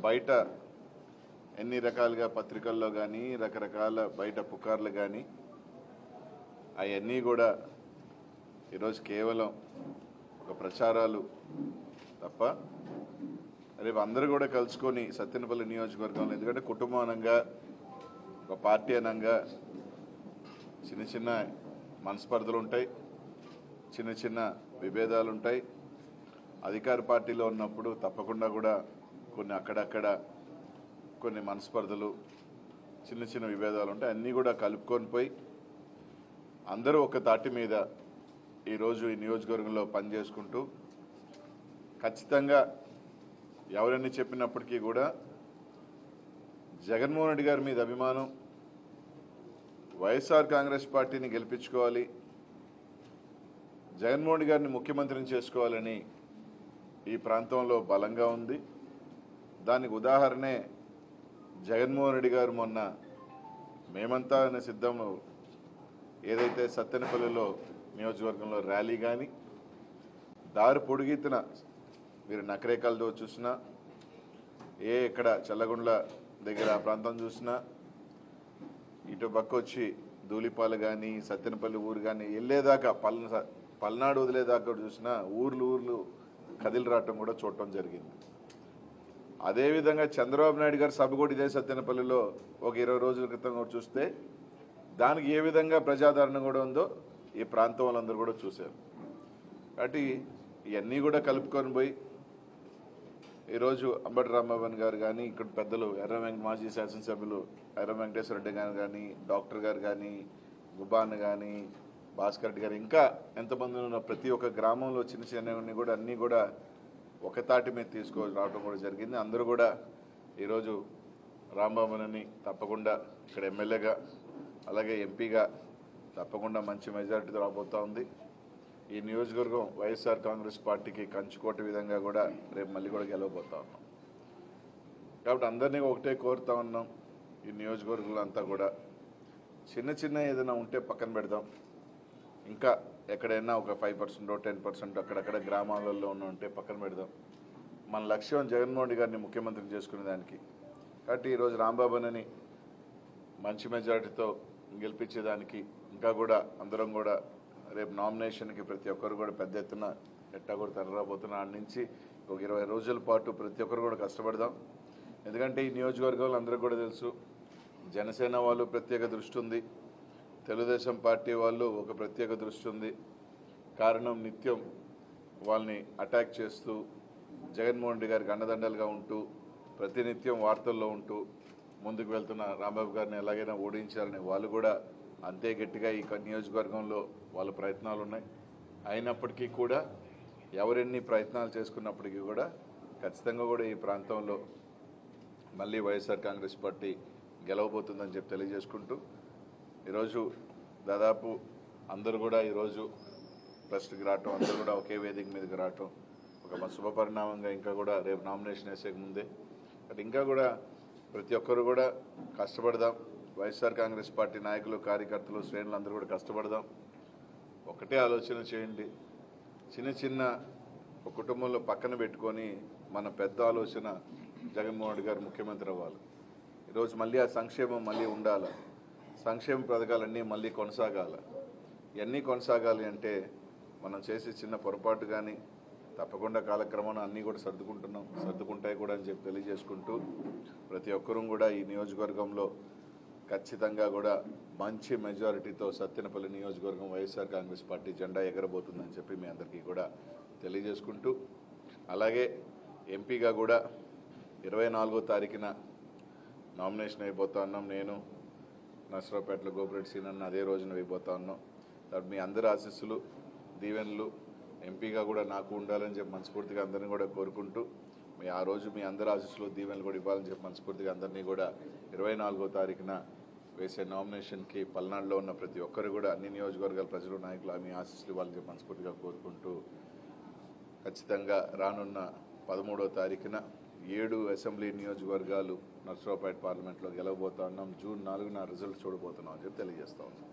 బయట ఎన్ని రకాలుగా పత్రికల్లో కానీ రకరకాల బయట పుకార్లు కానీ అవన్నీ కూడా ఈరోజు కేవలం ఒక ప్రచారాలు తప్ప రేపు అందరూ కూడా కలుసుకొని సత్తెనపల్లి నియోజకవర్గంలో, ఎందుకంటే కుటుంబానంగా ఒక పార్టీ అనంగా చిన్న చిన్న మనస్పర్ధలు ఉంటాయి, చిన్న చిన్న విభేదాలు ఉంటాయి. అధికార పార్టీలో ఉన్నప్పుడు తప్పకుండా కూడా కొన్ని అక్కడక్కడ కొన్ని మనస్పర్ధలు, చిన్న చిన్న విభేదాలు ఉంటాయి. అన్నీ కూడా కలుపుకొని పోయి అందరూ ఒక తాటి మీద ఈరోజు ఈ నియోజకవర్గంలో పనిచేసుకుంటూ ఖచ్చితంగా ఎవరన్నీ చెప్పినప్పటికీ కూడా జగన్మోహన్ రెడ్డి గారి మీద అభిమానం, వైఎస్ఆర్ కాంగ్రెస్ పార్టీని గెలిపించుకోవాలి, జగన్మోహన్ రెడ్డి గారిని ముఖ్యమంత్రిని చేసుకోవాలని ఈ ప్రాంతంలో బలంగా ఉంది. దానికి ఉదాహరణే జగన్మోహన్ రెడ్డి గారు మొన్న మేమంతా అనే సిద్ధం ఏదైతే సత్తెనపల్లిలో నియోజకవర్గంలో ర్యాలీ కానీ దారి పొడిగెత్తిన మీరు నకరేకలతో చూసినా, ఇక్కడ చల్లగుండ్ల దగ్గర ఆ ప్రాంతం చూసినా, ఇటు పక్క వచ్చి ధూళిపాలు కానీ సత్తెనపల్లి ఊరు కానీ వెళ్ళేదాకా పల్నాడు వదిలేదాకా చూసినా ఊర్లు కదిలి రావటం కూడా చూడటం జరిగింది. అదేవిధంగా చంద్రబాబు నాయుడు గారు సభ కూడా ఇదే సత్తెనపల్లిలో ఒక 20 రోజుల క్రితం కూడా చూస్తే దానికి ఏ విధంగా ప్రజాదరణ కూడా ఉందో ఈ ప్రాంతం వాళ్ళందరూ కూడా చూశారు. కాబట్టి ఇవన్నీ కూడా కలుపుకొని పోయి ఈరోజు అంబటి రాంబాబు గారు కానీ, ఇక్కడ పెద్దలు మాజీ శాసనసభ్యులు ఎర్ర వెంకటేశ్వర రెడ్డి గారు కానీ, డాక్టర్ గారు కానీ, గుబాన్ కానీ, భాస్కర్ రెడ్డి గారు, ఇంకా ఎంతమంది ఉన్న ప్రతి ఒక్క గ్రామంలో చిన్న చిన్నవన్నీ కూడా అన్నీ కూడా ఒక తాటి మీద రావడం కూడా జరిగింది. అందరూ కూడా ఈరోజు రాంబాబుని తప్పకుండా ఇక్కడ ఎమ్మెల్యేగా అలాగే ఎంపీగా తప్పకుండా మంచి మెజారిటీతో రాబోతూ ఉంది. ఈ నియోజకవర్గం వైఎస్ఆర్ కాంగ్రెస్ పార్టీకి కంచుకోట విధంగా కూడా రేపు మళ్ళీ కూడా గెలవబోతా ఉన్నాం. కాబట్టి అందరినీ ఒకటే కోరుతా ఉన్నాం, ఈ నియోజకవర్గంలో అంతా కూడా చిన్న ఏదైనా ఉంటే పక్కన పెడదాం, ఇంకా ఎక్కడైనా ఒక 5% 10% అక్కడక్కడ గ్రామాలలో ఉంటే పక్కన పెడదాం. మన లక్ష్యం జగన్మోహన్ రెడ్డి గారిని ముఖ్యమంత్రిని చేసుకునే దానికి. కాబట్టి ఈరోజు రాంబాబుని మంచి మెజారిటీతో గెలిపించేదానికి ఇంకా కూడా అందరం కూడా రేపు నామినేషన్కి ప్రతి ఒక్కరు కూడా పెద్ద ఎత్తున ఎట్టా కూడా తరలిరాబోతున్న ఆడి నుంచి ఒక 20 రోజుల పాటు ప్రతి ఒక్కరు కూడా కష్టపడదాం. ఎందుకంటే ఈ నియోజకవర్గంలో అందరికీ కూడా తెలుసు, జనసేన వాళ్ళు ప్రత్యేక దృష్టి ఉంది, తెలుగుదేశం పార్టీ వాళ్ళు ఒక ప్రత్యేక దృష్టి ఉంది. కారణం నిత్యం వాళ్ళని అటాక్ చేస్తూ జగన్మోహన్ రెడ్డి గారికి అండదండలుగా ఉంటూ ప్రతినిత్యం వార్తల్లో ఉంటూ ముందుకు వెళ్తున్న రాంబాబు గారిని ఎలాగైనా ఓడించాలని వాళ్ళు కూడా అంతే గట్టిగా ఈ నియోజకవర్గంలో వాళ్ళ ప్రయత్నాలు ఉన్నాయి. అయినప్పటికీ కూడా ఎవరెన్ని ప్రయత్నాలు చేసుకున్నప్పటికీ కూడా ఖచ్చితంగా కూడా ఈ ప్రాంతంలో మళ్ళీ వైఎస్ఆర్ కాంగ్రెస్ పార్టీ గెలవబోతుందని చెప్పి తెలియజేసుకుంటూ ఈరోజు దాదాపు అందరూ కూడా ఈరోజు ప్రెస్కి రావటం, అందరూ కూడా ఒకే వేదిక మీదకి రావటం ఒక శుభపరిణామంగా ఇంకా కూడా రేపు నామినేషన్ వేసే ముందే అంటే ఇంకా కూడా ప్రతి ఒక్కరు కూడా కష్టపడదాం. వైఎస్ఆర్ కాంగ్రెస్ పార్టీ నాయకులు, కార్యకర్తలు, శ్రేణులు అందరూ కూడా కష్టపడదాం. ఒకటే ఆలోచన చేయండి, చిన్న ఒక కుటుంబంలో పక్కన పెట్టుకొని మన పెద్ద ఆలోచన జగన్మోహన్ రెడ్డి గారు ముఖ్యమంత్రి అవ్వాలి. ఈరోజు మళ్ళీ ఆ సంక్షేమం మళ్ళీ ఉండాలి, సంక్షేమ పథకాలన్నీ మళ్ళీ కొనసాగాలి. ఇవన్నీ కొనసాగాలి అంటే మనం చేసే చిన్న పొరపాటు కానీ తప్పకుండా కాలక్రమాన అన్నీ కూడా సర్దుకుంటాయి కూడా అని చెప్పి తెలియజేసుకుంటూ ప్రతి ఒక్కరూ కూడా ఈ నియోజకవర్గంలో ఖచ్చితంగా కూడా మంచి మెజారిటీతో సత్తెనపల్లి నియోజకవర్గం వైఎస్ఆర్ కాంగ్రెస్ పార్టీ జెండా ఎగరబోతుందని చెప్పి మీ అందరికీ కూడా తెలియజేసుకుంటూ అలాగే ఎంపీగా కూడా 24వ తారీఖున నామినేషన్ అయిపోతా ఉన్నాం. నేను నర్సరావుపేటలో గోపిరెడ్డి సీనన్న అదే రోజున అయిపోతా ఉన్నాం. కాబట్టి మీ అందరి ఆశీస్సులు, దీవెనలు ఎంపీగా కూడా నాకు ఉండాలని చెప్పి మనస్ఫూర్తిగా అందరినీ కూడా కోరుకుంటూ ఆ రోజు మీ అందరి ఆశీస్సులు, దీవెనలు కూడా ఇవ్వాలని చెప్పి మనస్ఫూర్తిగా అందరినీ కూడా 24వ తారీఖున వేసే నామినేషన్కి పల్నాడులో ఉన్న ప్రతి ఒక్కరు కూడా అన్ని నియోజకవర్గాల ప్రజలు, నాయకులు మీ ఆశీస్సులు ఇవ్వాలని చెప్పి మనస్ఫూర్తిగా కోరుకుంటూ ఖచ్చితంగా రానున్న 13వ తారీఖున 7 అసెంబ్లీ నియోజకవర్గాలు నర్సరావుపేట పార్లమెంట్లో గెలవబోతా ఉన్నాం. జూన్ 4న రిజల్ట్ చూడబోతున్నాం అని చెప్పి తెలియజేస్తా ఉన్నాం.